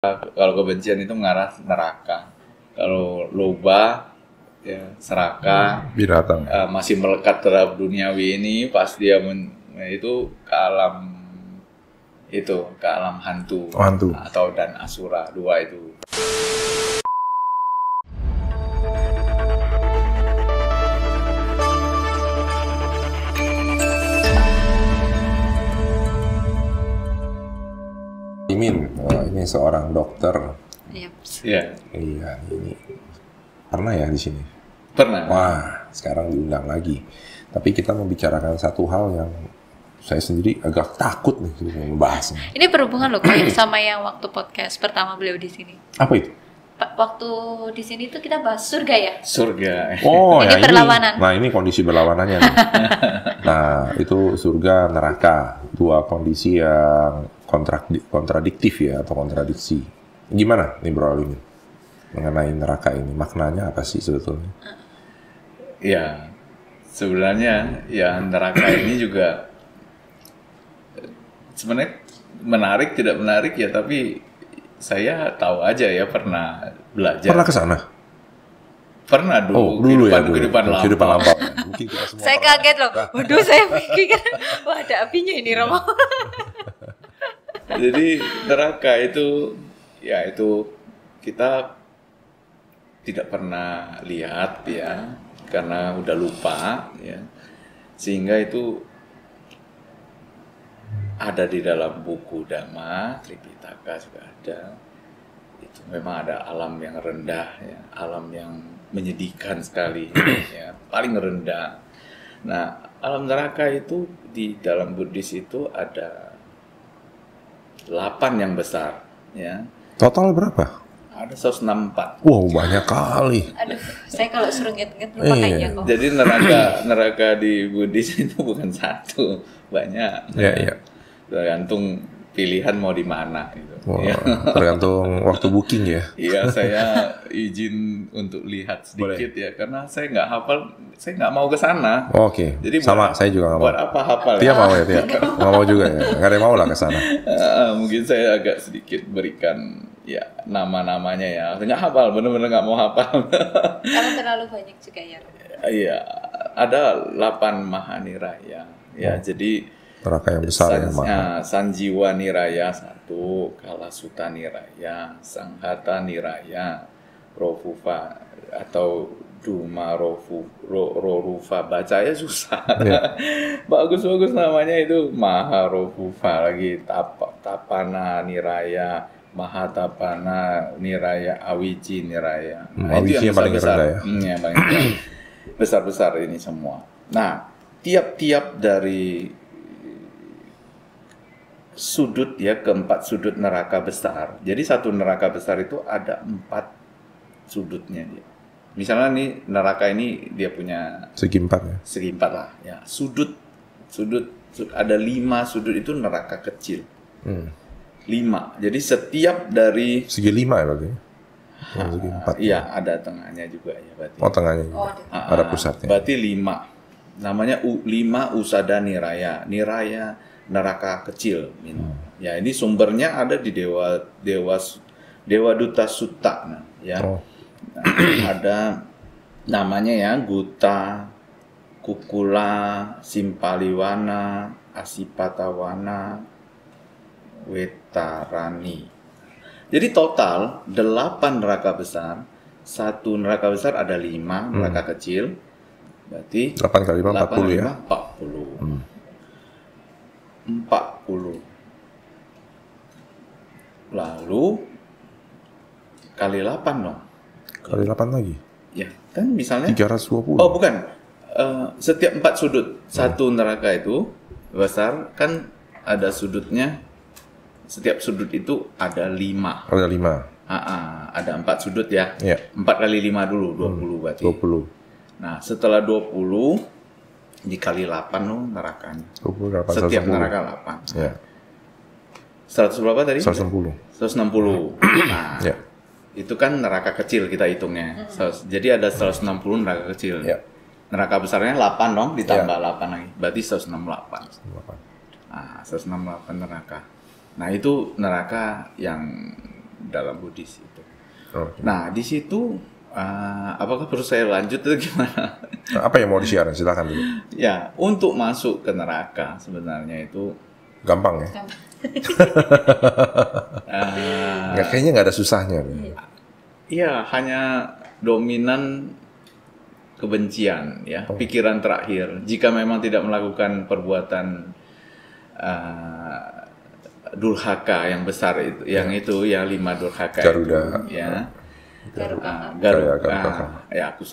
Kalau kebencian itu mengarah neraka. Kalau loba ya seraka, Binatang. masih melekat terhadap duniawi ini, pas dia itu ke alam hantu, Hantu. atau dan asura, dua itu. Imin, ini seorang dokter. Iya. Iya, ini pernah ya di sini. Pernah. Wah, sekarang diundang lagi. Tapi kita membicarakan satu hal yang saya sendiri agak takut nih membahasnya. Ini berhubungan loh kayak sama yang waktu podcast pertama beliau di sini. Apa itu? Waktu di sini tuh kita bahas surga ya. Surga. Oh, Ini ya berlawanan. Nah, ini kondisi berlawanannya nih. Nah, itu surga neraka, dua kondisi yang kontradiktif ya, atau kontradiksi. Gimana nih Bro Alimin mengenai neraka ini? Maknanya apa sih sebetulnya? Ya, sebenarnya ya neraka ini juga sebenarnya menarik tidak menarik ya, tapi saya tahu aja ya, pernah belajar. Pernah ke sana? Pernah dulu. Oh, dulu kehidupan ya, lampau. kehidupan lampau. Mungkin kita semua Saya pernah. kaget loh. Waduh, saya pikir wah ada apinya ini Romo. Jadi neraka itu ya itu kita tidak pernah lihat ya, karena udah lupa ya, sehingga itu ada di dalam buku Dhamma Tripitaka juga ada. Itu memang ada alam yang rendah ya, alam yang menyedihkan sekali ya, paling rendah. Nah, alam neraka itu di dalam Buddhis itu ada 8 yang besar ya. Total berapa? Ada 164. Wow, banyak kali. Aduh, saya kalau suruh nginget lupa kayaknya kok. Jadi neraka di Buddhis itu bukan satu, banyak. Iya, iya. Tergantung pilihan mau di mana gitu. Wow, Ya. tergantung waktu booking ya. Iya, saya izin untuk lihat sedikit ya, karena saya nggak hafal, saya nggak mau ke sana. Oh, Oke, Jadi sama saya juga nggak mau. Buat apa hafal? Tia mau ya, Tia? Nggak mau juga ya? Nggak ada yang mau lah ke sana. Mungkin saya agak sedikit berikan ya nama-namanya ya. Nggak hafal, bener-bener nggak mau hafal. Karena terlalu banyak juga ya. Iya, ada 8 Mahaniraya. Ya, jadi Neraka yang besar yang mahal. Sanjiwa Niraya 1, Kalasuta Niraya, Sanghata Niraya, Rofufa atau Duma Rorufa, bacanya susah. Yeah. Bagus-bagus namanya itu, Maharofufa lagi, Tapana Niraya, Mahatapana Niraya, Awiji Niraya. Awiji yang paling rendah ya. Yang paling rendah. Besar-besar ini semua. Nah, tiap-tiap dari sudut ya, keempat sudut neraka besar. Jadi satu neraka besar itu ada 4 sudutnya dia. Misalnya nih neraka ini dia punya Segi 4 ya. segi 4 lah ya. Sudut ada 5 sudut itu neraka kecil. 5. Jadi setiap dari Segi 5 ya berarti. Segi 4. iya, ada tengahnya juga ya berarti. Oh, tengahnya juga. Oh, Ada pusatnya. Berarti 5. Namanya 5 Usada Niraya. Niraya neraka kecil. Ya, ini sumbernya ada di Dewa Duta Sutta. Nah, ya. Oh. Nah, ada namanya ya, Guta, Kukula, Simpaliwana, Asipatawana, Wetarani. Jadi total 8 neraka besar. Satu neraka besar ada 5 neraka kecil. Berarti 8 kali 5, 40 ya. 40. 40. Lalu kali 8 dong. Kali 8 lagi. Ya, kan misalnya 320. Oh, bukan. Setiap 4 sudut. Satu neraka itu besar kan ada sudutnya. Setiap sudut itu ada 5. Ada 5. Ada 4 sudut ya. Iya. 4 kali 5 dulu, 20 berarti. 20. Nah, setelah 20 dikali 8 loh nerakanya. 20 berapa? Setiap 110. neraka 8. Ya. 100 berapa tadi? 160. 160. Nah, Ya. itu kan neraka kecil kita hitungnya. Jadi ada 160 neraka kecil. Ya. Neraka besarnya 8 dong, ditambah 8 lagi. Berarti 168. 8. Nah, 168 neraka. Nah, itu neraka yang dalam Buddhis itu. Oke. Nah di situ apakah perlu saya lanjut atau gimana? Nah, apa yang mau di-share? Silakan dulu. Ya, untuk masuk ke neraka sebenarnya itu Gampang ya? Nggak, kayaknya nggak ada susahnya. iya hanya dominan kebencian ya, pikiran terakhir. Jika memang tidak melakukan perbuatan durhaka yang besar itu, yang 5 durhaka Garuda. itu, ya. Garuda. Garuda. Ya, aku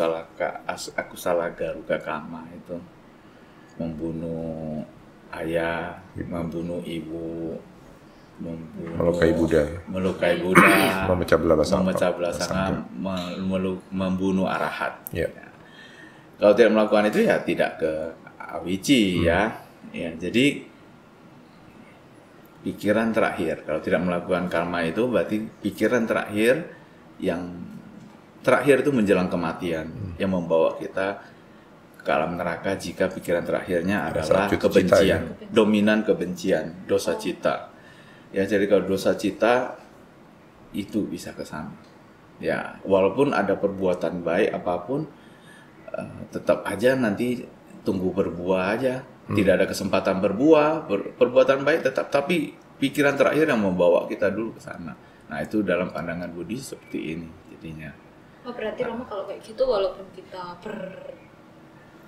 salah Garuda Kama itu. Membunuh ayah, membunuh ibu, Melukai Buddha. melukai Buddha, Memecah belah sangka, membunuh arahat. Ya. Kalau tidak melakukan itu ya tidak ke awici ya. Ya, jadi pikiran terakhir. Kalau tidak melakukan karma itu berarti pikiran terakhir yang terakhir itu menjelang kematian yang membawa kita ke alam neraka jika pikiran terakhirnya adalah kebencian, dominan kebencian, dosa cita. Ya, jadi kalau dosa cita itu bisa ke sana. Ya, walaupun ada perbuatan baik apapun tetap aja nanti tunggu berbuah aja. Tidak ada kesempatan berbuah, perbuatan baik tetap, tapi pikiran terakhir yang membawa kita dulu ke sana. Nah, itu dalam pandangan Buddhis seperti ini jadinya. Oh, berarti Romo kalau kayak gitu walaupun kita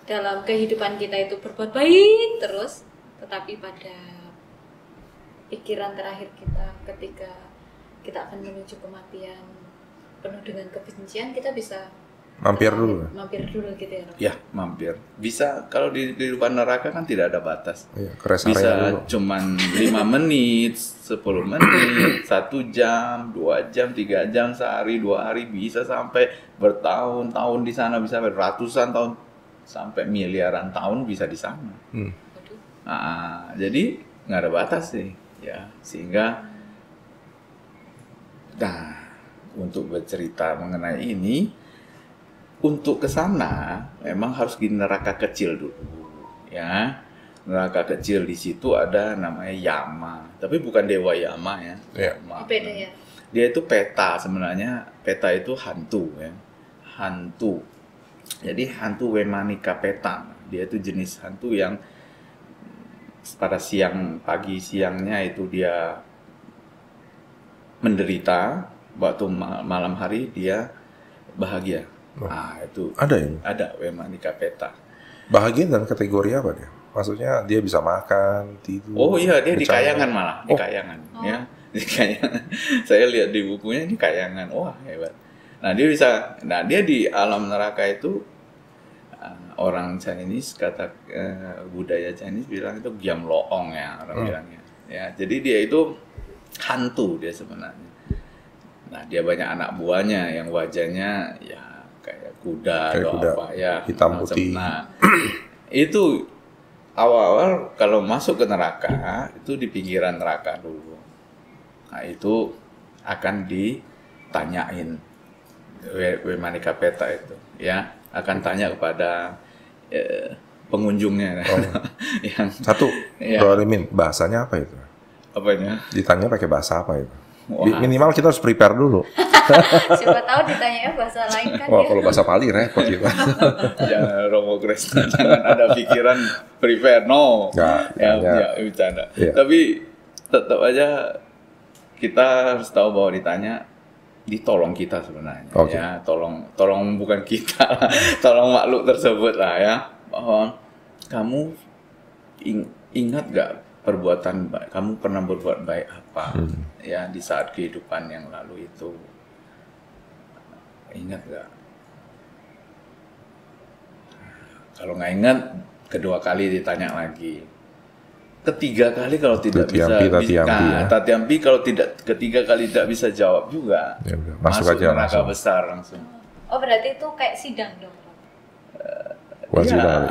dalam kehidupan kita itu berbuat baik terus, tetapi pada pikiran terakhir kita ketika kita akan menuju kematian penuh dengan kebencian, kita bisa mampir dulu gitu ya, Romo? Ya, mampir. Bisa, kalau di kehidupan neraka kan tidak ada batas. Iya, bisa cuman 5 menit, 10 menit, 1 jam, 2 jam, 3 jam, sehari, 2 hari, bisa sampai bertahun-tahun di sana, bisa sampai ratusan tahun, sampai miliaran tahun bisa di sana. Nah, jadi nggak ada batas sih, ya. Sehingga, nah, untuk bercerita mengenai ini, untuk ke sana memang harus di neraka kecil dulu, ya. Neraka kecil di situ ada namanya Yama, tapi bukan dewa Yama ya. Yama. Beda ya. Dia itu peta sebenarnya. Peta itu hantu ya. Hantu. Jadi hantu Wemanika Peta. Dia itu jenis hantu yang pada pagi siangnya itu dia menderita, waktu malam hari dia bahagia. Nah, itu ada Wemanika Peta. Bahagia dan kategori apa dia? Maksudnya dia bisa makan, tidur. Oh iya, dia di kayangan malah, di kayangan ya. Di kayangan. Saya lihat di bukunya di kayangan. Wah, hebat. Nah, dia di alam neraka itu orang Chinese budaya Chinese bilang itu Giam Loong ya, orang bilangnya. Ya, jadi dia itu hantu dia sebenarnya. Nah, dia banyak anak buahnya yang wajahnya ya kayak kuda atau apa ya, hitam putih. Nah, itu awal-awal kalau masuk ke neraka itu di pinggiran neraka dulu. Nah, itu akan ditanyain Wemanika Peta itu, ya, akan tanya kepada pengunjungnya. Yang satu, Bro Alimin, bahasanya apa itu? Apanya? Ditanya pakai bahasa apa itu? Minimal kita harus prepare dulu. Siapa tahu ditanya bahasa lain kan. Wah, kalau bahasa Pali repot kita. Jangan Romo Kresna, jangan ada pikiran prepare, no. Ya, bercanda. Ya. Tapi tetap aja kita harus tahu bahwa ditolong kita sebenarnya. Ya, tolong bukan kita, tolong makhluk tersebut lah ya. Bahwa kamu ingat gak perbuatan baik, kamu pernah berbuat baik apa ya di saat kehidupan yang lalu itu, ingat gak? Kalau nggak ingat, kedua kali ditanya lagi, ketiga kali kalau tidak tatiampi kalau ketiga kali tidak bisa jawab juga, ya, masuk aja neraka besar langsung. Oh, berarti itu kayak sidang dong?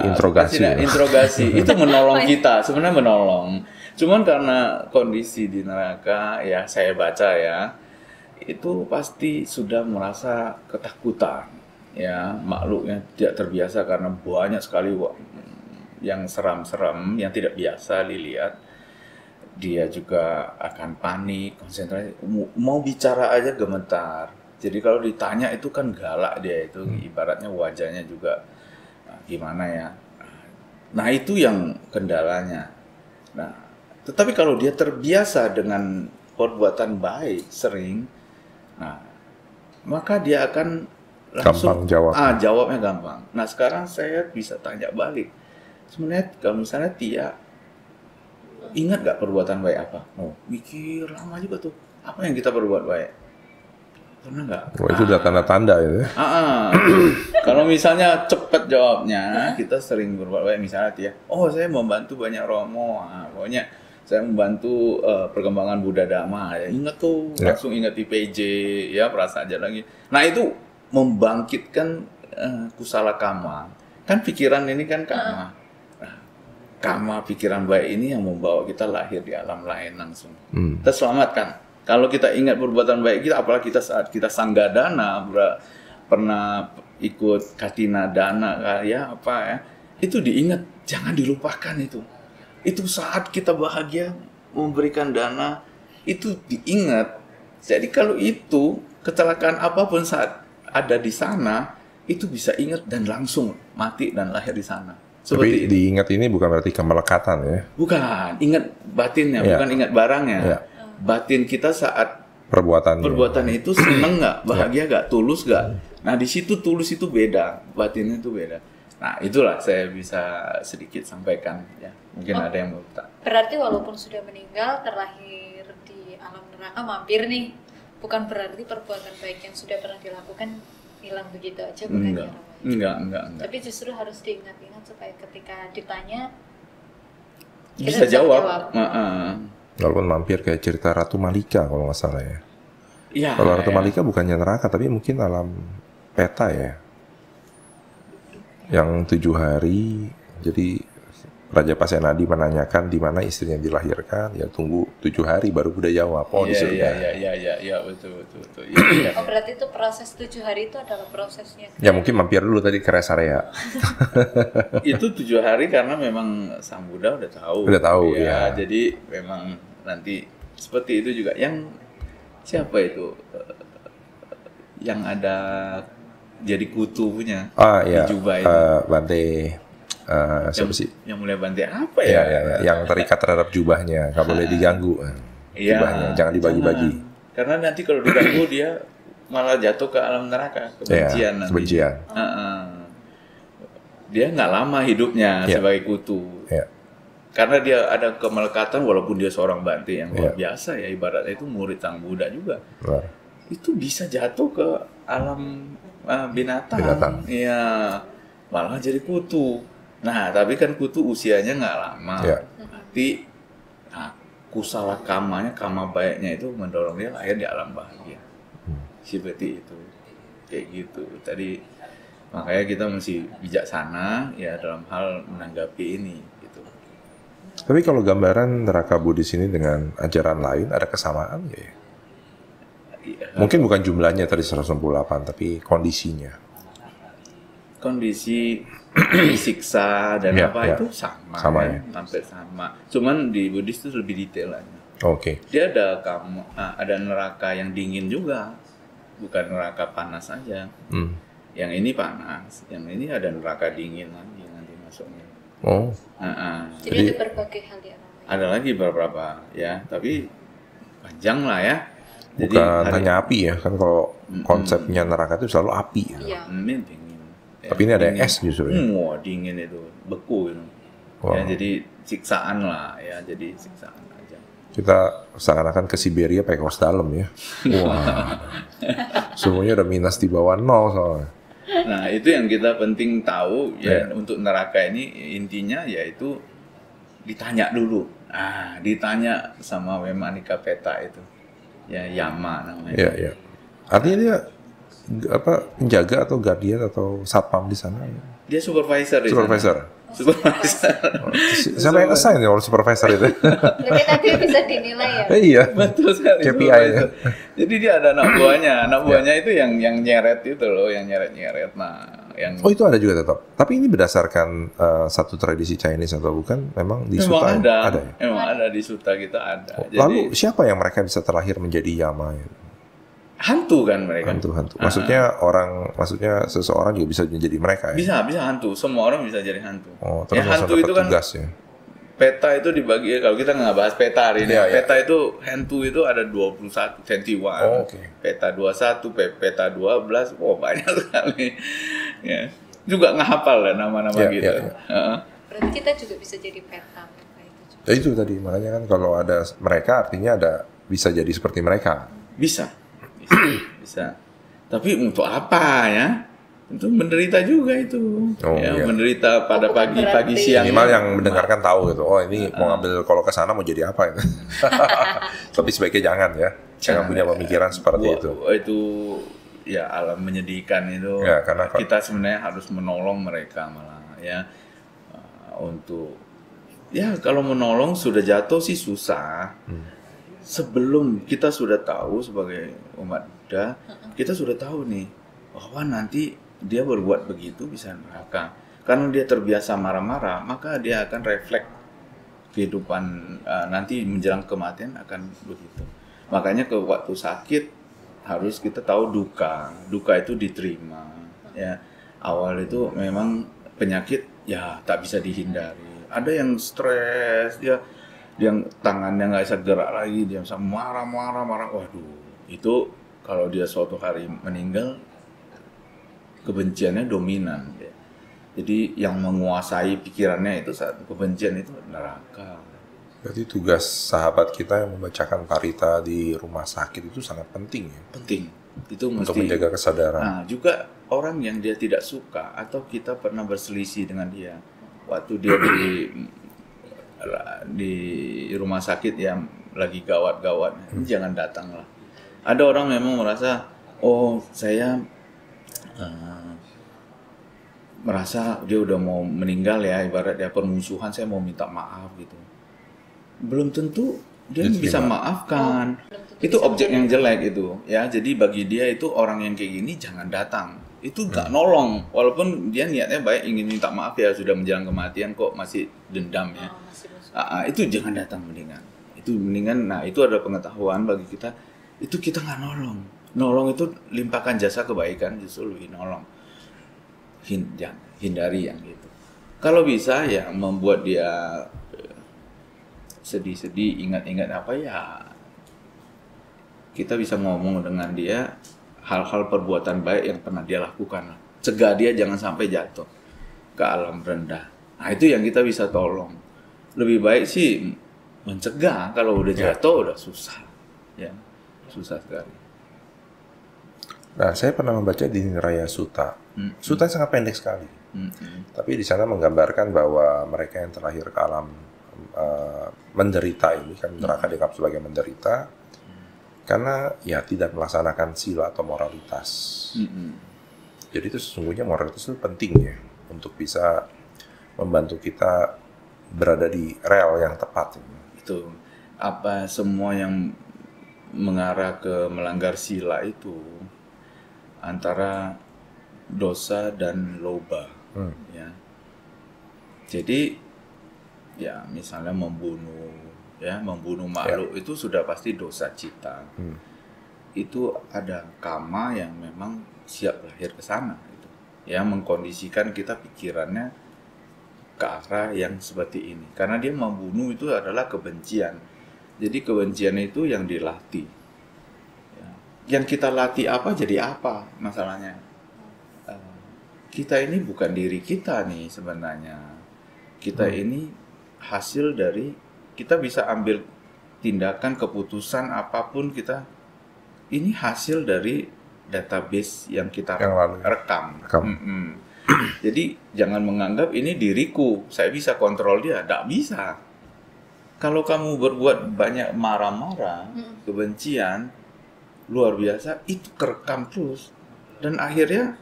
Interogasi itu menolong kita, sebenarnya menolong. Cuman karena kondisi di neraka ya saya baca ya, itu pasti sudah merasa ketakutan. Ya, makhluknya tidak terbiasa karena banyak sekali yang seram-seram yang tidak biasa dilihat. dia juga akan panik, konsentrasi, mau bicara aja gemetar. Jadi kalau ditanya itu kan galak dia itu, ibaratnya wajahnya juga gimana ya. Nah itu yang kendalanya. Nah, tetapi kalau dia terbiasa dengan perbuatan baik sering, nah maka dia akan langsung jawabnya gampang. Nah sekarang saya bisa tanya balik. Sebenarnya kalau misalnya Tia ingat gak perbuatan baik apa? Oh, mikir lama juga tuh. Apa yang kita berbuat baik? Pernah nggak? Oh, itu udah tanda-tanda ya? Kalau misalnya cepat jawabnya, kita sering berbuat baik. Misalnya Tia, oh saya membantu banyak romo. Nah, pokoknya saya membantu perkembangan Buddha Dhamma. Ya, ingat tuh, langsung ingat IPJ, ya perasa aja lagi. Nah itu membangkitkan kusala kama. Kan pikiran ini kan kama. Nah, kama pikiran baik ini yang membawa kita lahir di alam lain langsung. Terselamatkan. Kalau kita ingat perbuatan baik kita, apalagi kita saat kita sanggadana, pernah ikut katina dana, ya apa ya, itu diingat, jangan dilupakan itu. Itu saat kita bahagia memberikan dana, itu diingat. Jadi kalau itu kecelakaan apapun saat ada di sana, itu bisa ingat dan langsung mati dan lahir di sana. Seperti tapi diingat ini bukan berarti kemelekatan ya? Bukan, ingat batinnya, bukan ingat barangnya. Batin kita saat perbuatan itu seneng nggak, bahagia nggak, tulus nggak. Nah di situ tulus itu beda, batinnya itu beda. Nah itulah saya bisa sedikit sampaikan ya. Mungkin ada yang mau bertanya. Berarti walaupun sudah meninggal, terlahir di alam neraka, mampir nih, bukan berarti perbuatan baik yang sudah pernah dilakukan hilang begitu aja, bukan? Enggak. Tapi justru harus diingat-ingat supaya ketika ditanya bisa jawab. Walaupun mampir kayak cerita Ratu Malika kalau nggak salah ya. Ya kalau Ratu Malika bukannya neraka tapi mungkin alam peta ya. Yang 7 hari, jadi Raja Pasenadi menanyakan di mana istrinya dilahirkan, ya tunggu 7 hari baru Buddha jawab. Oh di surga. Iya betul. Ya. Oh berarti itu proses 7 hari itu adalah prosesnya. Ya mungkin mampir dulu tadi ke rest area. Itu 7 hari karena memang Sang Buddha udah tahu ya. Jadi memang nanti seperti itu juga. Yang siapa itu yang ada jadi kutu punya di Juba itu Bante siapa sih? Yang mulai Bante apa ya? Yang terikat terhadap jubahnya, nggak boleh diganggu jubahnya, jangan dibagi-bagi. Karena nanti kalau diganggu dia malah jatuh ke alam neraka, kebencian nanti. Kebencian. Dia nggak lama hidupnya sebagai kutu. Karena dia ada kemelekatan walaupun dia seorang Bante yang luar biasa ya, ibaratnya itu murid Sang Buddha juga. Itu bisa jatuh ke alam binatang. Iya, malah jadi kutu. Nah, tapi kan kutu usianya nggak lama. Tapi kusala kamanya, kama baiknya itu mendorong dia lahir di alam bahagia. Seperti itu. Kayak gitu. Tadi makanya kita mesti bijaksana ya dalam hal menanggapi ini gitu. Tapi kalau gambaran neraka Buddhis ini dengan ajaran lain ada kesamaan ya? Mungkin bukan jumlahnya tadi 168, tapi kondisinya. Kondisi siksa dan itu sama ya, hampir sama. Cuman di Buddhis itu lebih detail aja. Dia ada neraka yang dingin juga, bukan neraka panas aja. Yang ini panas, yang ini ada neraka dingin lagi nanti masuknya. Jadi ada berbagai hal ya. Ada lagi beberapa ya, tapi panjang lah ya. Jadi hanya api ya, kan kalau konsepnya neraka itu selalu api. Dingin. Tapi ini ada es justru. Dingin itu, beku itu. Ya, jadi siksaan lah ya, jadi siksaan aja. Kita seakan-akan ke Siberia pakai kaos dalam ya. Semuanya udah minus di bawah 0 soalnya. Nah itu yang kita penting tahu ya. Untuk neraka ini intinya yaitu ditanya dulu. Ditanya sama Wemanika Peta itu. Ya Yama namanya. Iya. Artinya dia penjaga atau guardian atau satpam di sana ya? Dia supervisor di sana. Siapa yang assign ya supervisor itu? Berarti tadi bisa dinilai ya? Iya. Betul sekali. KPI ya. Jadi dia ada anak buahnya. Anak buahnya itu yang nyeret itu loh, yang nyeret. Nah, Oh itu ada juga tetap. Tapi ini berdasarkan satu tradisi Chinese atau bukan? Memang di Suta ada ya? Memang ada di Suta kita ada. Oh, Jadi, lalu siapa yang mereka bisa terlahir menjadi Yama? Ya? hantu kan mereka. Hantu. Maksudnya seseorang juga bisa menjadi mereka ya? Bisa hantu. Semua orang bisa jadi hantu. Oh, terus ya, hantu dapat itu kan tugas ya? peta itu dibagi, kalau kita nggak bahas peta hari ini. Iya, Peta itu hantu itu ada 21, 21. Oh, okay. Peta 21, peta 12, wah banyak sekali. Ya. Juga nggak hafal lah nama-nama Iya, gitu. iya. Berarti kita juga bisa jadi peta itu juga. Ya itu tadi, makanya kan kalau ada mereka artinya ada bisa jadi seperti mereka. Bisa. Tapi untuk apa ya? Itu menderita juga itu. Oh, ya, iya. Menderita pada Bukan pagi berarti. siang. Minimal yang mendengarkan tahu gitu. Oh ini mau ngambil kalau ke sana mau jadi apa itu. Tapi sebaiknya jangan ya. Jangan punya pemikiran seperti itu. Itu ya alam menyedihkan itu. Ya, karena kita sebenarnya harus menolong mereka malah ya. Untuk ya kalau menolong sudah jatuh sih susah. Sebelum kita sudah tahu sebagai umat Buddha, kita sudah tahu nih bahwa nanti dia berbuat begitu bisa neraka. Karena dia terbiasa marah-marah, maka dia akan refleks kehidupan nanti menjelang kematian akan begitu. Makanya ke waktu sakit harus kita tahu duka. Duka itu diterima. Ya, awal itu memang penyakit ya tak bisa dihindari. Ada yang stres, dia yang tangannya nggak bisa gerak lagi, dia bisa marah. Waduh, itu kalau dia suatu hari meninggal, kebenciannya dominan. Jadi yang menguasai pikirannya itu saat kebencian itu neraka. Berarti tugas sahabat kita yang membacakan parita di rumah sakit itu sangat penting ya. Penting. Itu Untuk mesti menjaga kesadaran. Nah, juga orang yang dia tidak suka atau kita pernah berselisih dengan dia waktu dia di rumah sakit yang lagi gawat-gawat, jangan datang lah. Ada orang memang merasa, oh saya merasa dia udah mau meninggal ya, ibarat dia permusuhan, saya mau minta maaf gitu. Belum tentu dia bisa maafkan. Itu objek yang jelek itu ya. Jadi bagi dia itu orang yang kayak gini jangan datang. Itu gak nolong. Walaupun dia niatnya baik ingin minta maaf ya, sudah menjelang kematian kok masih dendam ya. Itu jangan datang mendingan. Itu mendingan. Nah, itu ada pengetahuan bagi kita. Itu kita nggak nolong. Nolong itu limpahkan jasa kebaikan justru lebih nolong. Hindari yang gitu. Kalau bisa ya membuat dia sedih-sedih, ingat-ingat apa ya, kita bisa ngomong dengan dia hal-hal perbuatan baik yang pernah dia lakukan. Cegah dia jangan sampai jatuh ke alam rendah. Nah itu yang kita bisa tolong. Lebih baik sih mencegah. Kalau udah jatuh udah susah, ya susah sekali. Nah saya pernah membaca di Niraya Sutta. Sutta sangat pendek sekali. Tapi di sana menggambarkan bahwa mereka yang terlahir ke alam menderita ini kan neraka dianggap sebagai menderita karena ya tidak melaksanakan sila atau moralitas. Jadi itu sesungguhnya moralitas itu penting ya untuk bisa membantu kita berada di rel yang tepat. Itu apa semua yang mengarah ke melanggar sila itu antara dosa dan loba. Ya. Jadi ya misalnya membunuh makhluk itu sudah pasti dosa cita. Itu ada kama yang memang siap lahir ke sana gitu. Ya mengkondisikan kita pikirannya ke arah yang seperti ini. Karena dia membunuh itu adalah kebencian. Jadi kebencian itu yang dilatih. Ya. Yang kita latih apa jadi apa masalahnya? Kita ini bukan diri kita nih sebenarnya. Kita ini hasil dari, kita bisa ambil tindakan, keputusan apapun kita, ini hasil dari database yang kita rekam. Jadi jangan menganggap ini diriku, saya bisa kontrol dia. Tidak bisa. Kalau kamu berbuat banyak marah-marah, kebencian, luar biasa, itu kerekam terus. Dan akhirnya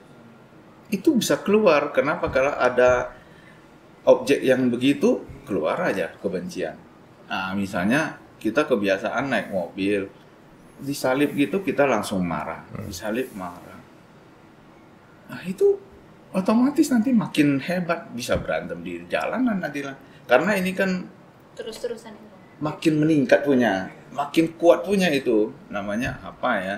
itu bisa keluar. Kenapa? Kalau ada objek yang begitu, keluar aja kebencian. Nah, misalnya kita kebiasaan naik mobil, disalip gitu kita langsung marah. Disalip marah. Nah, itu otomatis nanti makin hebat, bisa berantem di jalanan nanti lah. Karena ini kan Terus-terusan itu. makin meningkat punya, makin kuat punya itu, namanya apa ya?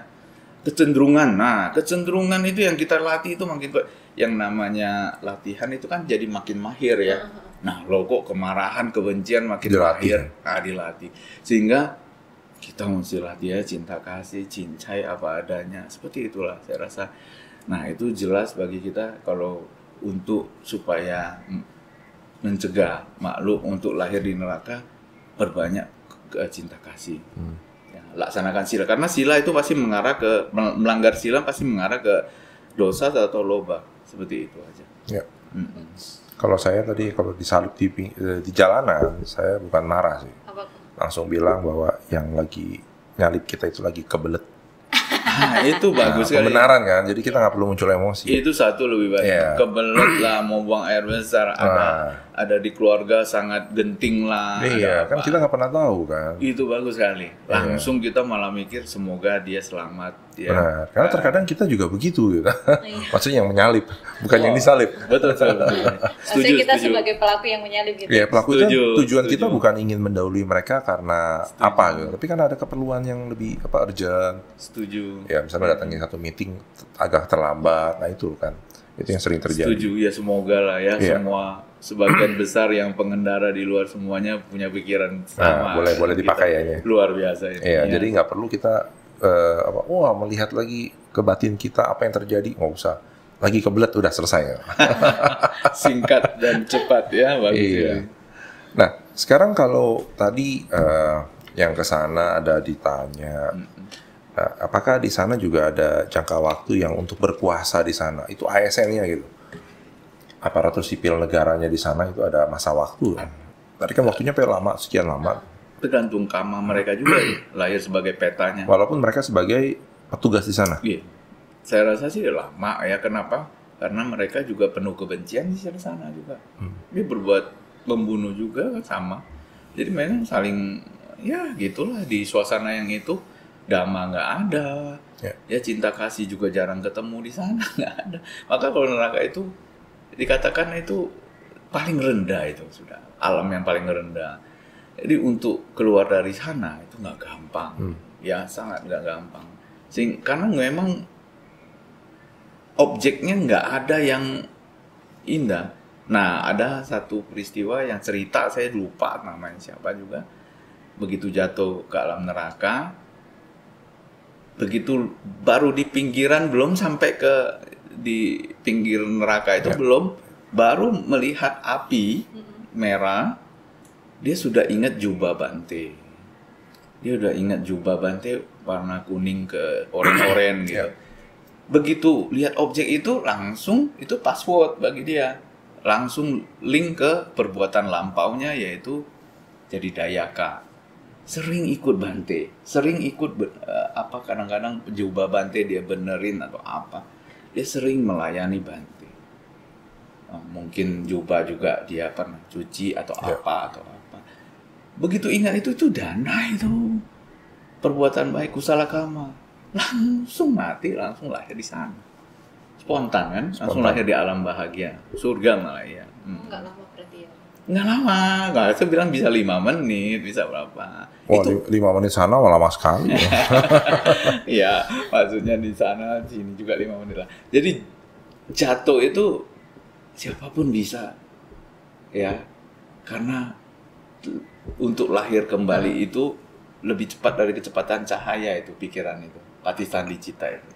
Kecenderungan. Nah, kecenderungan itu yang kita latih itu makin kuat. Yang namanya latihan itu kan jadi makin mahir ya. Nah, lo kok kemarahan, kebencian makin Dilatih. mahir, dilatih. Sehingga kita mesti latih ya cinta kasih, cincai apa adanya. Seperti itulah saya rasa. Nah, itu jelas bagi kita kalau untuk supaya mencegah makhluk untuk lahir di neraka, perbanyak cinta kasih. Ya, laksanakan sila, karena sila itu pasti mengarah ke, melanggar sila pasti mengarah ke dosa atau loba, seperti itu aja. Ya. Kalau saya tadi kalau disalib di jalanan, saya bukan marah sih. Apa tuh? Langsung bilang bahwa yang lagi nyalip kita itu lagi kebelet. Nah, itu bagus sekali. Pembenaran kan, jadi kita nggak perlu muncul emosi. Itu satu lebih baik. Iya. Kebelet lah, mau buang air besar, ada di keluarga sangat genting lah. Iya, ada kan apa. kita nggak pernah tahu kan. Itu bagus sekali. Langsung kita malah mikir semoga dia selamat. Ya. Benar, karena terkadang kita juga begitu gitu. Iya. Maksudnya yang menyalip, bukan yang disalib. Betul, betul. Maksudnya kita sebagai pelaku yang menyalip gitu. Ya, pelaku itu kan Setuju, tujuan kita setuju. bukan ingin mendahului mereka karena apa gitu, tapi kan ada keperluan yang lebih urgent. Setuju. Ya, misalnya datangin satu meeting agak terlambat, nah itu kan. Itu yang sering terjadi. Setuju ya, semoga lah ya Iya. semua sebagian besar yang pengendara di luar semuanya punya pikiran sama. boleh Kita. dipakai ya. Luar biasa ini. Iya, jadi nggak perlu kita melihat lagi ke batin kita apa yang terjadi, nggak usah. Lagi kebelet udah selesai. Ya. Singkat dan cepat ya, bagus Iya. ya. Nah, sekarang kalau tadi yang ke sana ada ditanya, nah, apakah di sana juga ada jangka waktu yang untuk berkuasa di sana? Itu ASN-nya gitu. Aparatur sipil negaranya di sana itu ada masa waktu. Kan? Tadi kan waktunya lama, sekian lama. Tergantung kama mereka juga ya, lahir sebagai petanya. Walaupun mereka sebagai petugas di sana. Iya. Saya rasa sih lama ya. Kenapa? Karena mereka juga penuh kebencian di sana juga. Dia berbuat membunuh juga kan sama. Jadi memang saling ya gitulah di suasana yang itu dhamma nggak ada. Ya cinta kasih juga jarang ketemu di sana, nggak ada. Maka kalau neraka itu dikatakan itu paling rendah, itu sudah alam yang paling rendah. Jadi untuk keluar dari sana itu nggak gampang, ya sangat nggak gampang. Karena memang objeknya nggak ada yang indah. Nah, ada satu peristiwa yang cerita, saya lupa namanya siapa juga. Begitu jatuh ke alam neraka, begitu baru di pinggiran, belum sampai ke di pinggir neraka itu belum, baru melihat api merah, dia sudah ingat jubah Bante. Dia udah ingat jubah Bante warna kuning ke oren-oren gitu. Begitu lihat objek itu langsung itu password bagi dia. Langsung link ke perbuatan lampaunya, yaitu jadi dayaka. Sering ikut Bante, sering ikut kadang-kadang jubah Bante dia benerin atau apa. Dia sering melayani Bante. Mungkin jubah juga dia pernah cuci atau apa atau apa. Begitu ingat itu dana itu. Perbuatan baik kusala kama. Langsung mati, langsung lahir di sana. Spontan kan? Langsung lahir di alam bahagia. Surga malah ya. Enggak lama berarti ya. Nggak lama, nggak, saya bilang bisa 5 menit, bisa berapa. Wah, Itu 5 menit sana malah lama sekali. ya, maksudnya di sana, sini juga 5 menit lah. Jadi jatuh itu siapapun bisa, ya, karena untuk lahir kembali itu lebih cepat dari kecepatan cahaya itu pikiran itu, Patisanicita itu.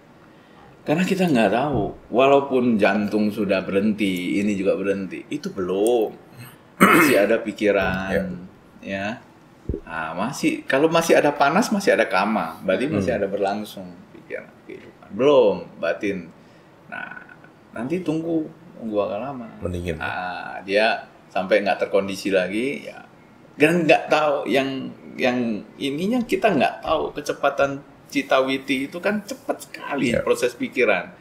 Karena kita nggak tahu, walaupun jantung sudah berhenti, ini juga berhenti, itu belum. Masih ada pikiran, ya. Nah, kalau masih ada panas, masih ada kama, berarti masih ada berlangsung pikiran kehidupan. Belum batin. Nah, nanti tunggu agak lama. Mendingin. Nah, dia sampai nggak terkondisi lagi, ya. Dan nggak tahu yang ininya kita nggak tahu kecepatan citawiti itu kan cepat sekali proses pikiran.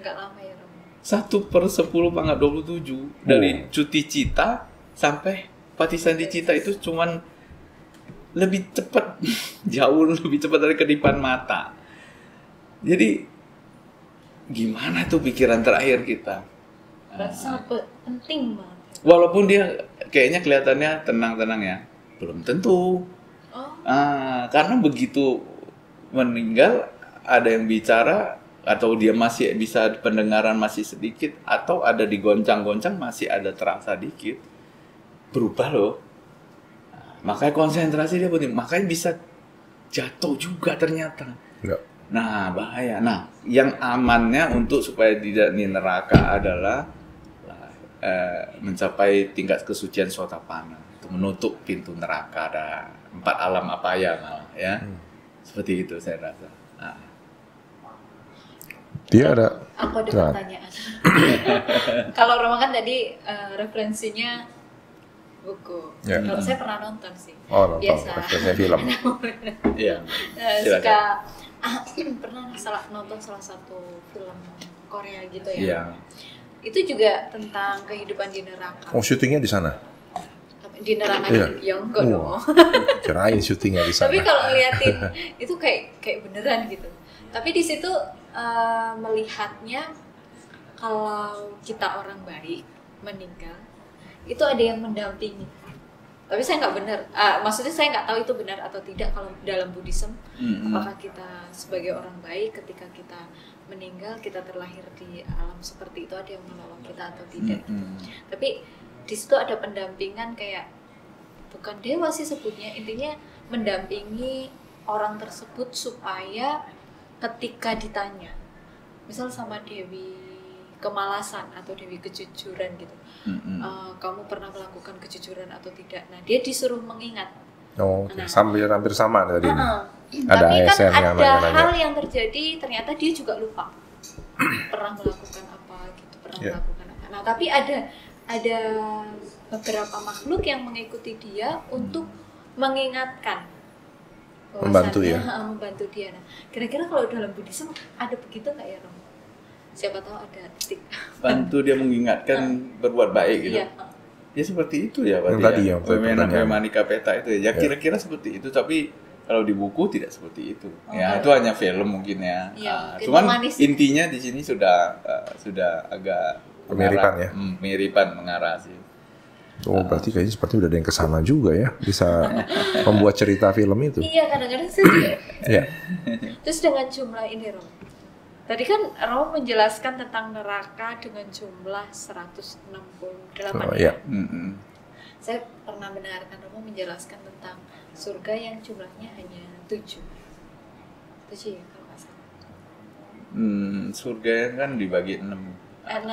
Nggak lama ya Romo. 1/10⁻27 dari cuti cita sampai Patisanicita itu cuman lebih cepat, jauh lebih cepat dari kedipan mata. Jadi gimana tuh pikiran terakhir kita? Berarti sangat penting banget. Walaupun dia kayaknya kelihatannya tenang-tenang ya, belum tentu. Oh, Karena begitu meninggal ada yang bicara atau dia masih bisa pendengaran masih sedikit atau ada digoncang-goncang masih ada terasa dikit, berubah loh. Makanya konsentrasi dia penting, makanya bisa jatuh juga ternyata. Enggak. Nah, bahaya. Nah, yang amannya untuk supaya tidak di neraka adalah mencapai tingkat kesucian Sotapanna. Itu menutup pintu neraka, ada 4 alam apaya malah ya. Seperti itu saya rasa. Nah. Dia ada. aku ada Nah. pertanyaan. Kalau Roma kan tadi referensinya buku. Ya. Kalau saya pernah nonton sih. Oh, nonton. Biasa. Referensinya film. Iya. Suka pernah nonton salah satu film Korea gitu ya. Iya. Itu juga tentang kehidupan di neraka. Oh, syutingnya di sana. Di neraka Iya. ya enggak Wah. dong. Kirain syutingnya di sana. Tapi kalau ngeliatin itu kayak beneran gitu. Tapi di situ melihatnya kalau kita orang baik meninggal itu ada yang mendampingi. Tapi saya nggak benar. Maksudnya saya nggak tahu itu benar atau tidak kalau dalam Buddhism. Apakah kita sebagai orang baik ketika kita meninggal kita terlahir di alam seperti itu ada yang menolong kita atau tidak? Tapi di situ ada pendampingan kayak bukan dewa sih sebutnya, intinya mendampingi orang tersebut supaya ketika ditanya misal sama Dewi Kemalasan atau Dewi Kejujuran gitu, kamu pernah melakukan kejujuran atau tidak, nah dia disuruh mengingat. Oh, okay. Nah. Hampir sama tadi. Ada Tapi kan ASN yang ada nanya-nanya. hal yang terjadi ternyata dia juga lupa pernah melakukan apa gitu, pernah Yeah. melakukan apa. Nah tapi ada beberapa makhluk yang mengikuti dia untuk mengingatkan, Membantu ya? membantu dia. Nah kira-kira kalau dalam Buddhism ada begitu nggak ya Rom? Siapa tahu ada titik. Bantu dia mengingatkan berbuat baik gitu. Iya. Ya seperti itu ya Yang berarti tadi ya. yang pertanyaan. Wemanika Peta itu ya. Ya kira-kira seperti itu, tapi kalau di buku tidak seperti itu. Ya, Oh. itu hanya film mungkin ya. Iya, mungkin Cuman manis. intinya di sini sudah agak Kemiripan ya? Miripan mengarah sih. Oh, berarti kayaknya seperti udah ada yang kesana juga ya, bisa membuat cerita film itu. Iya kadang-kadang saya juga. Ya. Terus dengan jumlah ini Rom, tadi kan Rom menjelaskan tentang neraka dengan jumlah 168 Oh, ya. ya. Saya pernah mendengarkan Romo menjelaskan tentang surga yang jumlahnya hanya 7 ya kalau nggak salah. Surga kan dibagi 6. 6,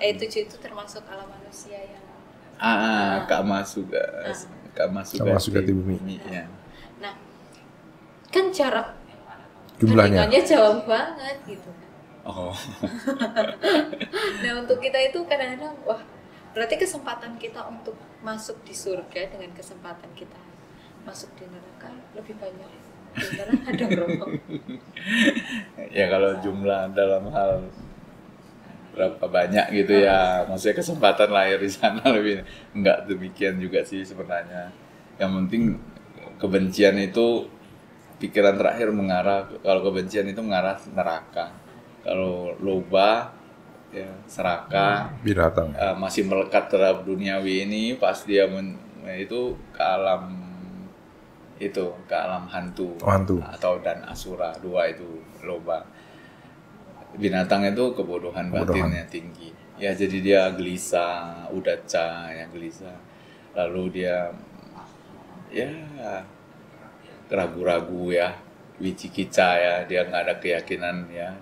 7 itu termasuk alam manusia yang Kama Suga. Kama Suga di bumi. Ya. nah kan jarak Jumlahnya. bandingannya jauh banget gitu kan. Oh. Nah untuk kita itu kadang-kadang wah berarti kesempatan kita untuk masuk di surga dengan kesempatan kita masuk di neraka lebih banyak. Beneran ada Romo. Ya kalau jumlah dalam hal berapa banyak gitu ya, maksudnya kesempatan lahir di sana lebih enggak demikian juga sih sebenarnya. Yang penting kebencian itu pikiran terakhir mengarah, kalau kebencian itu mengarah neraka. Kalau loba ya serakah, Binatang. masih melekat terhadap duniawi ini pas dia itu ke alam hantu, Hantu. atau dan asura, dua itu loba. Binatang itu kebodohan batinnya tinggi. Ya jadi dia gelisah, udaca ya gelisah. Lalu dia ya ragu-ragu ya, wicikica ya, dia nggak ada keyakinan ya.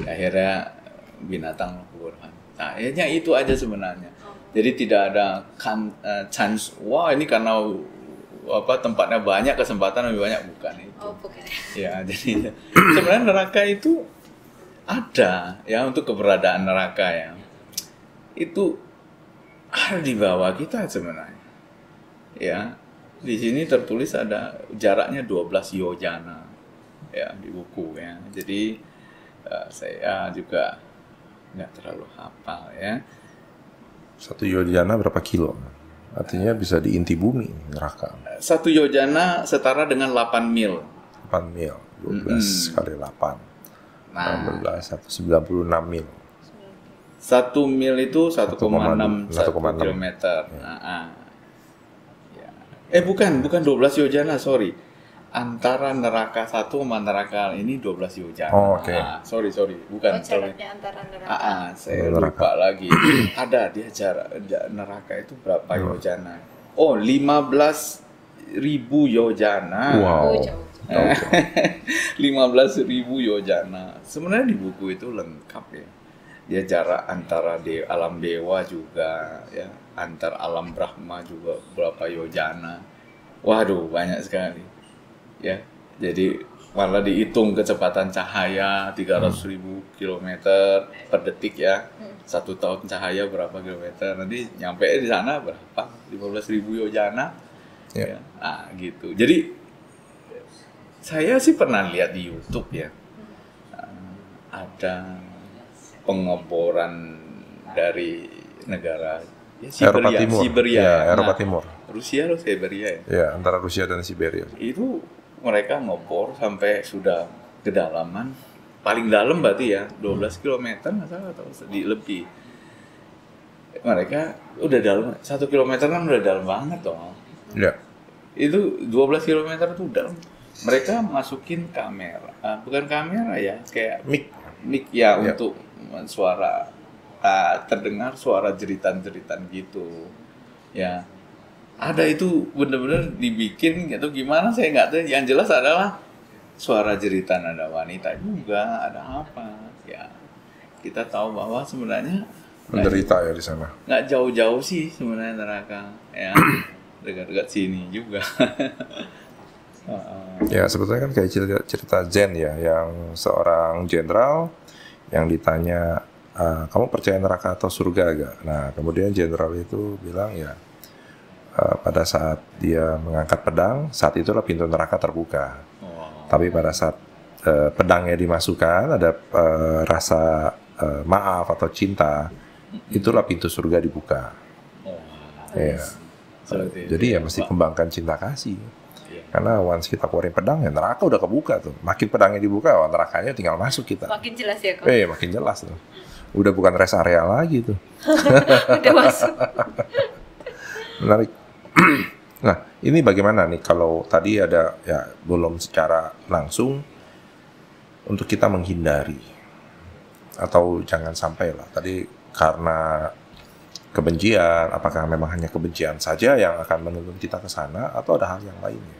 Akhirnya binatang kebodohan. Nah, akhirnya itu aja sebenarnya. Jadi tidak ada chance. Wah ini karena tempatnya banyak, kesempatan lebih banyak, bukan itu. Oh bukan. Ya, jadi sebenarnya neraka itu ada ya, untuk keberadaan neraka ya. Itu ada di bawah kita sebenarnya. Ya, di sini tertulis ada jaraknya 12 yojana ya di buku ya. Jadi saya juga nggak terlalu hafal ya. 1 yojana berapa kilo? Artinya bisa di inti bumi neraka. 1 yojana setara dengan 8 mil. 8 mil, 12 kali 8. Nah, 16, 96 mil. 1 mil itu 1,6 1,6 kilometer. Ya. Bukan 12 yojana, sorry. Antara neraka 1 sama neraka ini 12 yojana. Oh, oke. Sorry, bukan. jaraknya antara neraka. Saya Neraka. lupa lagi. Ada dia jarak neraka itu berapa yojana? Oh, 15.000 yojana. Wow. Oh, jauh. 15.000 yojana. Sebenarnya di buku itu lengkap ya. Dia jarak antara alam dewa juga, ya, antar alam Brahma juga berapa yojana. Waduh, banyak sekali. Ya, jadi malah dihitung kecepatan cahaya 300.000 kilometer per detik ya. 1 tahun cahaya berapa kilometer? Nanti nyampe di sana berapa? 15.000 yojana. Ya. Ya. Nah, gitu. Jadi saya sih pernah lihat di YouTube ya. Ada pengeboran dari negara ya, Eropa Timur. Siberia. Ya, Eropa Nah, Timur. Rusia atau Siberia ya. Ya, antara Rusia dan Siberia. Itu mereka ngebor sampai sudah kedalaman paling dalam berarti ya 12 km nggak salah atau lebih. Mereka udah dalam 1 km kan udah dalam banget dong. Ya. Itu 12 km itu dalam. Mereka masukin kamera, bukan kamera ya, kayak mic ya, untuk suara terdengar suara jeritan-jeritan gitu. Ya. Ada itu bener-bener dibikin atau gimana saya nggak tahu. Yang jelas adalah suara jeritan ada wanita juga, ada apa. Ya. Kita tahu bahwa sebenarnya Menderita ya di sana. nggak jauh-jauh sih sebenarnya neraka ya. Dekat-dekat sini juga. Ya, sebetulnya kan kayak cerita Zen ya, yang seorang jenderal yang ditanya, kamu percaya neraka atau surga gak? Nah, kemudian jenderal itu bilang ya, pada saat dia mengangkat pedang, saat itulah pintu neraka terbuka. Tapi pada saat pedangnya dimasukkan, ada rasa maaf atau cinta, itulah pintu surga dibuka. Ya. Jadi ya mesti kembangkan cinta kasih. Karena once kita keluarin pedang, ya neraka udah kebuka tuh. Makin pedangnya dibuka, nerakanya tinggal masuk kita. Makin jelas ya kok. Makin jelas tuh. Udah bukan rest area lagi tuh. Udah masuk. Menarik. Nah, ini bagaimana nih kalau tadi ada ya belum secara langsung untuk kita menghindari atau jangan sampai lah. Tadi karena kebencian, apakah memang hanya kebencian saja yang akan menuntun kita ke sana atau ada hal yang lainnya?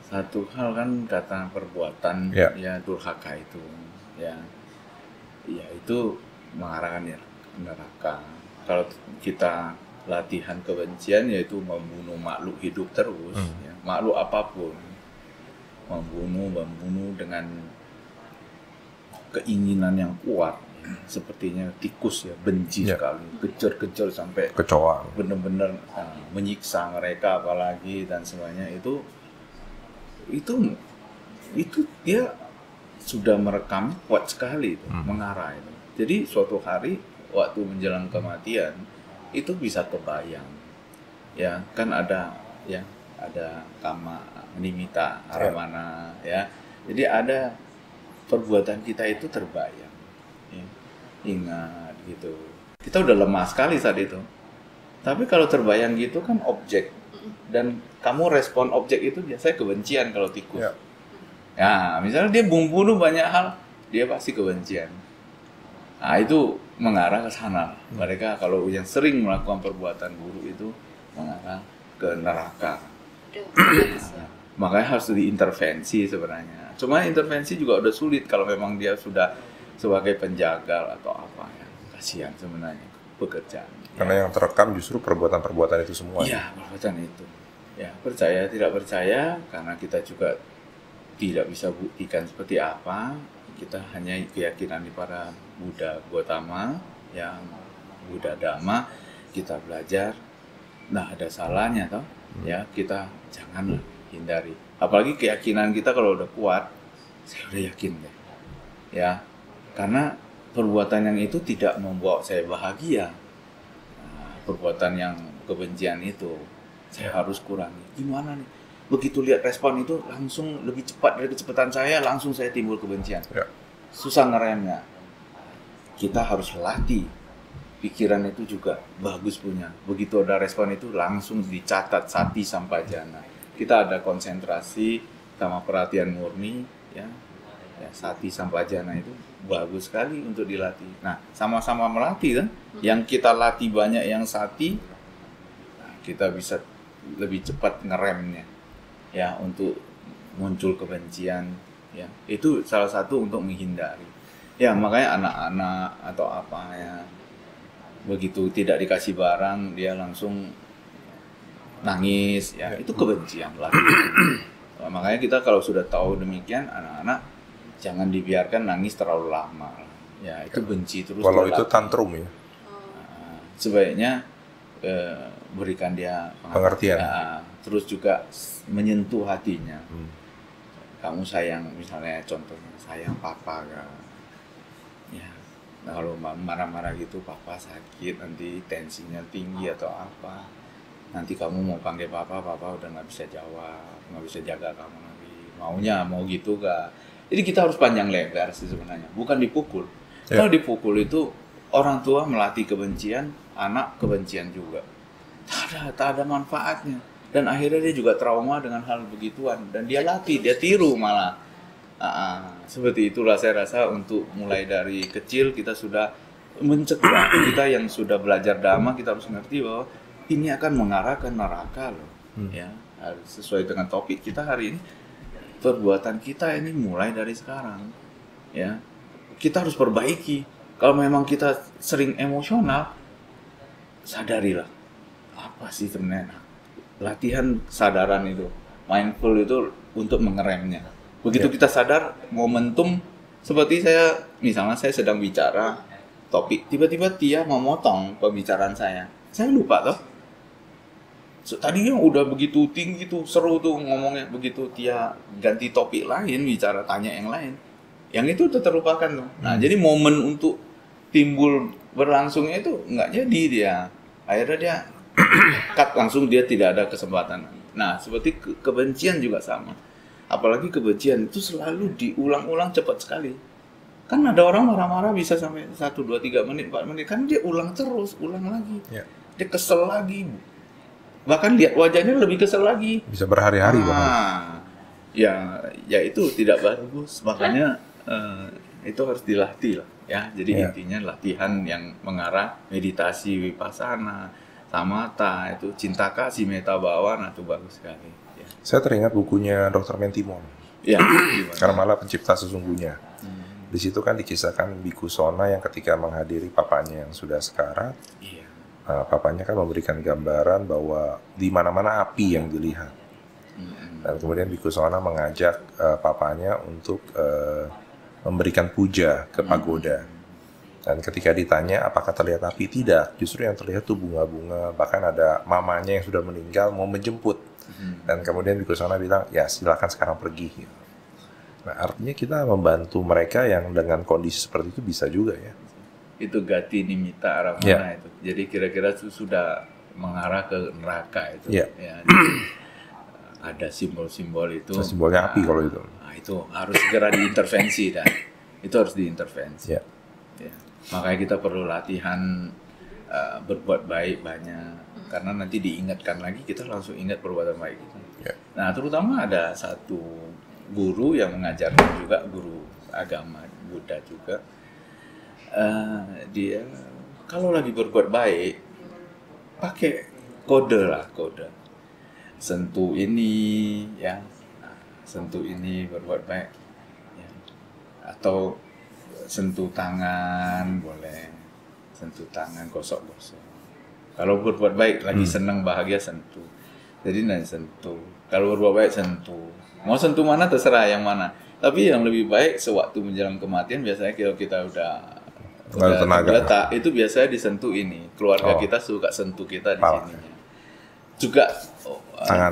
Satu hal kan kata perbuatan Ya. ya durhaka itu ya itu mengarahkan ya ke neraka. Kalau kita latihan kebencian yaitu membunuh makhluk hidup terus ya, makhluk apapun membunuh dengan keinginan yang kuat ya. Sepertinya tikus ya benci sekali, kejar-kejar sampai Kecoa. benar-benar menyiksa mereka apalagi dan semuanya itu dia sudah merekam kuat sekali itu, mengarah itu. Jadi suatu hari waktu menjelang kematian itu bisa kebayang. Ya, kan ada kama nimita aramana ya. Jadi ada perbuatan kita itu terbayang. Ya. Ingat gitu. Kita udah lemah sekali saat itu. Tapi kalau terbayang gitu kan objek dan kamu respon objek itu biasanya kebencian kalau tikus. Ya. Ya, misalnya dia bunuh banyak hal, dia pasti kebencian. Nah, itu mengarah ke sana. Mereka kalau yang sering melakukan perbuatan buruk itu mengarah ke neraka. Makanya harus diintervensi sebenarnya. Cuma intervensi juga udah sulit kalau memang dia sudah sebagai penjagal atau apa ya. Kasihan sebenarnya pekerjaan. Karena yang terekam justru perbuatan-perbuatan itu semua. Iya, perbuatan itu. Ya, percaya tidak percaya karena kita juga tidak bisa buktikan seperti apa. Kita hanya keyakinan di para Buddha Gautama, yang Buddha Dhamma, kita belajar. Nah, ada salahnya toh. Ya, kita janganlah hindari. Apalagi keyakinan kita kalau udah kuat, saya udah yakin deh. Ya, karena perbuatan yang itu tidak membawa saya bahagia. Nah, perbuatan yang kebencian itu saya harus kurangi. Gimana nih? Begitu lihat respon itu langsung lebih cepat dari kecepatan saya, langsung saya timbul kebencian. Ya. Susah ngeremnya. kita harus latih. Pikiran itu juga bagus punya. Begitu ada respon itu langsung dicatat sati sampajana. Kita ada konsentrasi sama perhatian murni, ya sati sampajana itu bagus sekali untuk dilatih. Nah, sama-sama melatih kan. Yang kita latih banyak yang sati, nah, kita bisa lebih cepat ngeremnya, ya untuk muncul kebencian, ya itu salah satu untuk menghindari. Ya makanya anak-anak atau apa ya, begitu tidak dikasih barang dia langsung nangis, ya itu kebencian lah. Nah, makanya kita kalau sudah tahu demikian, anak-anak jangan dibiarkan nangis terlalu lama, ya itu benci terus. Kalau itu tantrum ya. Sebaiknya berikan dia pengertian, terus juga menyentuh hatinya. Kamu sayang, misalnya contohnya sayang papa kan, ya nah, kalau marah-marah gitu papa sakit, nanti tensinya tinggi atau apa, nanti kamu mau panggil papa udah nggak bisa jawab, nggak bisa jaga kamu lagi, maunya mau gitu gak. Jadi kita harus panjang lebar sih sebenarnya, bukan dipukul. Kalau dipukul itu orang tua melatih kebencian, anak kebencian juga. Tak ada manfaatnya. Dan akhirnya dia juga trauma dengan hal begituan. Dan dia latih, dia tiru malah. Seperti itulah saya rasa untuk mulai dari kecil kita sudah mencegah. Kita yang sudah belajar dhamma, kita harus mengerti bahwa ini akan mengarah ke neraka loh. Ya, sesuai dengan topik kita hari ini. Perbuatan kita ini mulai dari sekarang. Ya, kita harus perbaiki. Kalau memang kita sering emosional, sadarilah apa sih sebenarnya latihan kesadaran itu, mindful itu untuk mengeremnya. Begitu kita sadar momentum, seperti misalnya saya sedang bicara topik, tiba-tiba dia memotong pembicaraan saya lupa toh. Tadinya udah begitu tinggi tuh, seru tuh ngomongnya, begitu dia ganti topik lain, bicara tanya yang lain, yang itu udah terlupakan tuh. Nah jadi momen untuk timbul berlangsungnya itu nggak jadi dia. Akhirnya dia cut langsung, dia tidak ada kesempatan. Nah, seperti kebencian juga sama. Apalagi kebencian itu selalu diulang-ulang cepat sekali. Kan ada orang marah-marah bisa sampai 1, 2, 3 menit, 4 menit. Kan dia ulang terus, ulang lagi. Ya. Dia kesel lagi. Bahkan lihat wajahnya lebih kesel lagi. Bisa berhari-hari bahkan. Ya itu tidak bagus. Makanya itu harus dilatih lah. Ya, jadi intinya latihan yang mengarah meditasi vipassana, samatha, itu cinta kasih, metta bhavana itu bagus sekali. Ya. Saya teringat bukunya Dr. Mentimon. Ya. Karmala Pencipta Sesungguhnya. Di situ kan dikisahkan Biku Sona yang ketika menghadiri papanya yang sudah sekarat, papanya kan memberikan gambaran bahwa di mana-mana api yang dilihat. Dan kemudian Biku Sona mengajak papanya untuk memberikan puja ke pagoda. Dan ketika ditanya apakah terlihat api, tidak. Justru yang terlihat tuh bunga-bunga. Bahkan ada mamanya yang sudah meninggal mau menjemput. Dan kemudian Biku Sona bilang, ya silakan sekarang pergi. Nah artinya kita membantu mereka yang dengan kondisi seperti itu bisa juga ya. Itu gati nimitta aramana itu. Jadi kira-kira itu sudah mengarah ke neraka itu. Ya, jadi, ada simbol-simbol itu. Simbolnya api kalau itu. Itu harus segera diintervensi dan itu harus diintervensi. Ya. Makanya kita perlu latihan berbuat baik banyak, karena nanti diingatkan lagi kita langsung ingat perbuatan baik itu. Nah terutama ada satu guru yang mengajarkan juga, guru agama Buddha juga, dia kalau lagi berbuat baik pakai kode, sentuh ini ya. Sentuh ini berbuat baik ya. Atau sentuh tangan boleh, sentuh tangan, gosok-gosok. Kalau berbuat baik lagi senang bahagia sentuh, jadi nanti sentuh. Kalau berbuat baik sentuh, mau sentuh mana terserah yang mana. Tapi yang lebih baik sewaktu menjelang kematian, biasanya kalau kita udah tergeletak, itu biasanya disentuh ini. Keluarga kita suka sentuh kita di sininya. Juga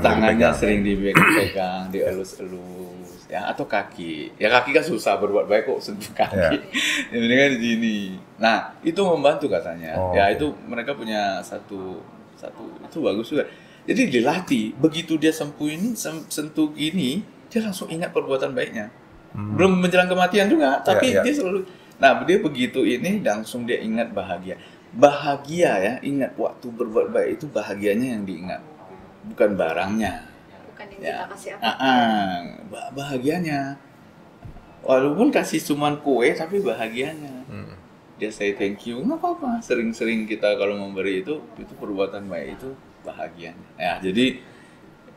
tangannya sering dipegang, dielus-elus, ya, atau kaki. Ya kaki kan susah berbuat baik kok sentuh kaki. Ini kan di sini. Nah itu membantu katanya. Itu mereka punya satu itu bagus juga. Jadi dilatih. Begitu dia sentuh gini, dia langsung ingat perbuatan baiknya. Belum menjelang kematian juga, tapi dia selalu Nah, dia begitu ini langsung dia ingat bahagia. Bahagia ya, ingat waktu berbuat baik itu bahagianya yang diingat, bukan barangnya. Bukan yang Ya. kita kasih apa. Bahagianya. Walaupun kasih cuman kue tapi bahagianya. Dia say thank you, nggak apa-apa. Sering-sering kita kalau memberi itu perbuatan baik itu bahagianya. Ya, jadi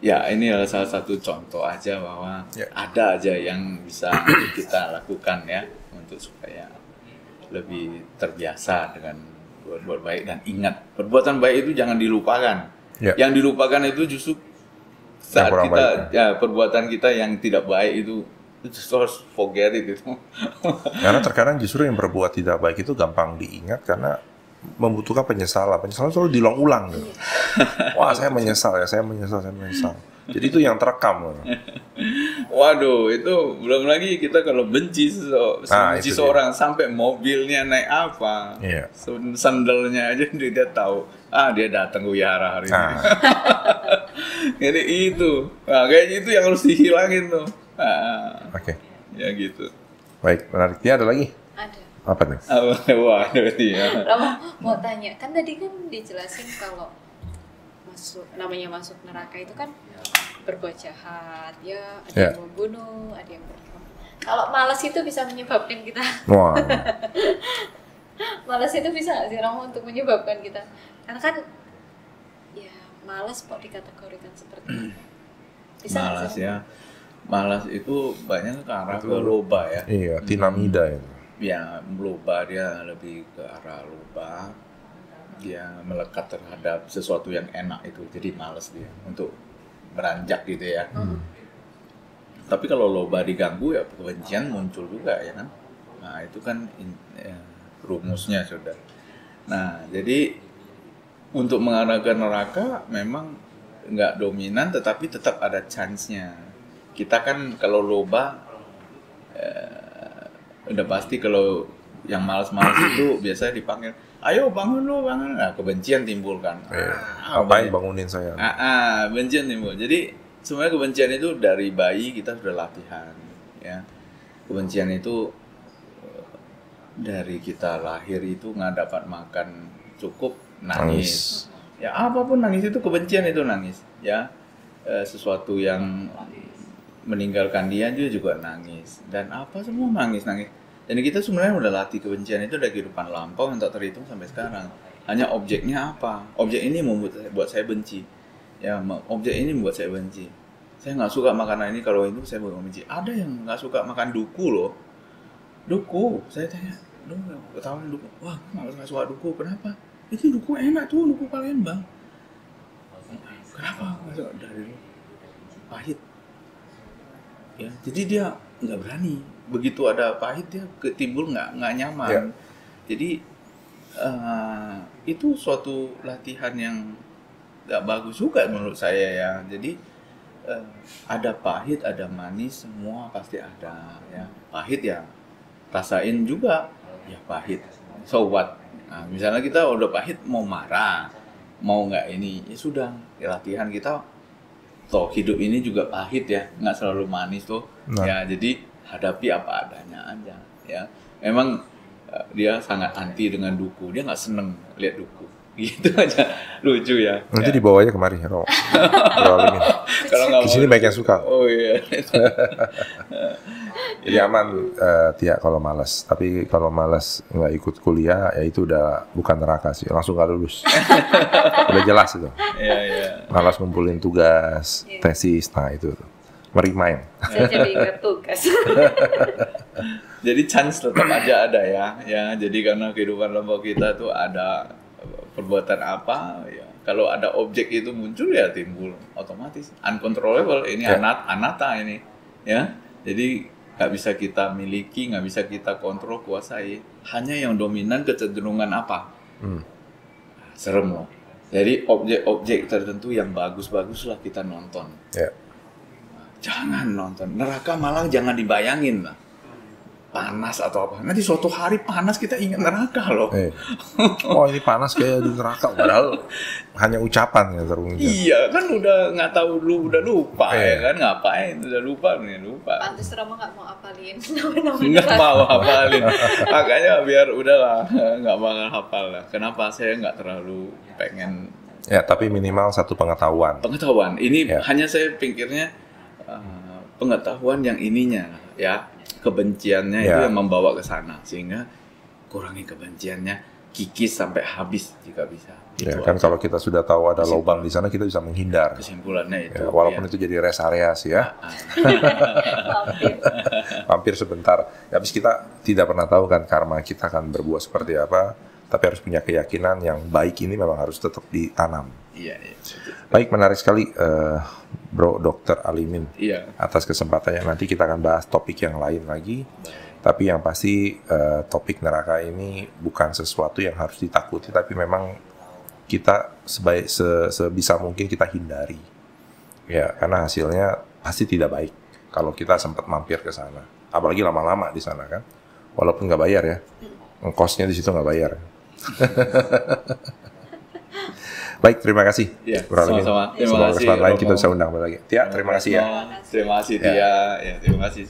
ya ini adalah salah satu contoh aja bahwa ada aja yang bisa kita lakukan ya untuk supaya lebih terbiasa dengan berbuat baik dan ingat perbuatan baik itu jangan dilupakan. Ya. Yang dilupakan itu justru saat kurang kita baik. ya perbuatan kita yang tidak baik itu just harus forget it itu. Karena terkadang justru yang berbuat tidak baik itu gampang diingat karena membutuhkan penyesalan. Penyesalan selalu diulang-ulang. Gitu. Wah, saya menyesal. Jadi itu yang terekam. Waduh, itu belum lagi kita kalau benci benci itu seorang sampai mobilnya naik apa, Iya. sandalnya aja dia tahu. Dia datang ke wihara hari ini. Jadi itu, kayaknya itu yang harus dihilangin tuh. Oke. Ya gitu. Baik, menarik. Dia ada lagi? Ada. Apa nih? Waduh, iya. Rama mau tanya, kan tadi kan dijelasin kalau masuk neraka itu kan berbuat jahat, ya ada yang membunuh, ada yang berbuat. Kalau malas itu bisa menyebabkan kita. Wah. Malas itu bisa nggak sih Rama untuk menyebabkan kita? Karena kan ya malas kok dikategorikan seperti itu. Bisa nggak Malas sih? ya. Malas itu banyak ke arah ke loba ya. Iya, tinamida ya. Ya, loba dia lebih ke arah loba. Dia melekat terhadap sesuatu yang enak itu, jadi malas dia untuk beranjak gitu ya. Tapi kalau loba diganggu ya kebencian muncul juga ya kan. Nah itu kan rumusnya sudah. Nah jadi untuk mengarah ke neraka memang nggak dominan, tetapi tetap ada chance-nya. Kita kan kalau loba udah pasti kalau yang malas-malas itu biasanya dipanggil, ayo bangun lo, bangun. Nah, kebencian timbul kan. Ngapain bangunin saya? Bencian timbul. Jadi sebenarnya kebencian itu dari bayi kita sudah latihan, ya. Kebencian itu dari kita lahir itu nggak dapat makan cukup nangis. Ya apapun nangis itu kebencian itu nangis, ya. Sesuatu yang meninggalkan dia juga nangis, dan apa semua nangis. Dan kita sebenarnya udah latih kebencian itu dari kehidupan lampau yang tak terhitung sampai sekarang. Hanya objeknya apa? Objek ini membuat saya benci. Ya, objek ini membuat saya benci. Saya nggak suka makanan ini, kalau itu saya benci. Ada yang nggak suka makan duku loh. Duku, saya tanya, lu ketahuan duku? Wah, nggak suka duku. Kenapa? Itu duku enak tuh, duku Palembang. Kenapa? Nggak suka dari lu? Pahit. Ya, jadi dia nggak berani. Begitu ada pahit dia ketimbul nggak nyaman. Ya. Jadi itu suatu latihan yang nggak bagus juga menurut saya ya. Jadi ada pahit, ada manis, semua pasti ada ya. Pahit ya rasain juga ya pahit. So what? Nah, misalnya kita udah pahit mau marah, mau nggak ini, ya sudah latihan kita. Toh hidup ini juga pahit ya, nggak selalu manis tuh. Ya jadi hadapi apa adanya aja ya. Memang dia sangat anti dengan duku, dia nggak seneng lihat duku gitu aja. Lucu ya. Nanti dibawanya kemari Kalau nggak di sini banyak yang suka. Oh iya. Jadi aman Tia kalau malas. Tapi kalau malas nggak ikut kuliah ya itu udah bukan neraka sih, langsung nggak lulus. Udah jelas itu. Iya. Malas ngumpulin tugas, tesis, nah itu merimain. Saya jadi ingat tugas. Jadi chance tetap aja ada ya. Ya, jadi karena kehidupan lampau kita tuh ada perbuatan apa ya. Kalau ada objek itu muncul ya timbul otomatis uncontrollable. Ini anatta ini ya. Jadi nggak bisa kita miliki, nggak bisa kita kontrol, kuasai. Hanya yang dominan kecenderungan apa? Serem loh. Jadi objek-objek tertentu yang bagus-bagus lah kita nonton. Ya. Jangan nonton. Neraka malah jangan dibayangin lah. panas atau apa. Nanti suatu hari panas kita ingat neraka loh. Oh ini panas kayak di neraka, padahal hanya ucapan ya terungkap. Iya kan udah nggak tahu dulu, udah lupa ya kan, ngapain udah lupa. Pantes Rama nggak mau apalin nama-nama Nggak mau hafalin, makanya biar udahlah nggak bakal hafal lah. Kenapa saya nggak terlalu pengen Ya, tapi minimal satu pengetahuan. Ini Ya. hanya saya pikirnya pengetahuan yang ininya ya, kebenciannya itu Ya. yang membawa ke sana, sehingga kurangi kebenciannya, kikis sampai habis jika bisa. Ya, Itu kan aja kalau kita sudah tahu ada lubang di sana, kita bisa menghindar. kesimpulannya itu. Ya, walaupun ya. itu jadi rest area sih ya, Hampir. hampir sebentar. Ya, habis kita tidak pernah tahu kan karma kita akan berbuah seperti apa, tapi harus punya keyakinan yang baik ini memang harus tetap ditanam. Iya, iya. Baik, menarik sekali Bro Dr. Alimin Iya. atas kesempatannya. Nanti kita akan bahas topik yang lain lagi. Tapi yang pasti topik neraka ini bukan sesuatu yang harus ditakuti, tapi memang kita sebisa mungkin kita hindari. Ya, karena hasilnya pasti tidak baik kalau kita sempat mampir ke sana. Apalagi lama-lama di sana kan. Walaupun nggak bayar ya. Ongkosnya di situ nggak bayar. Baik, terima kasih. Ya, Bro Alimin. sama-sama. Terima Semoga kasih, kesempatan lain kita Romo. bisa undang lagi. Tia, terima kasih ya. Terima kasih Tia. Ya, terima kasih.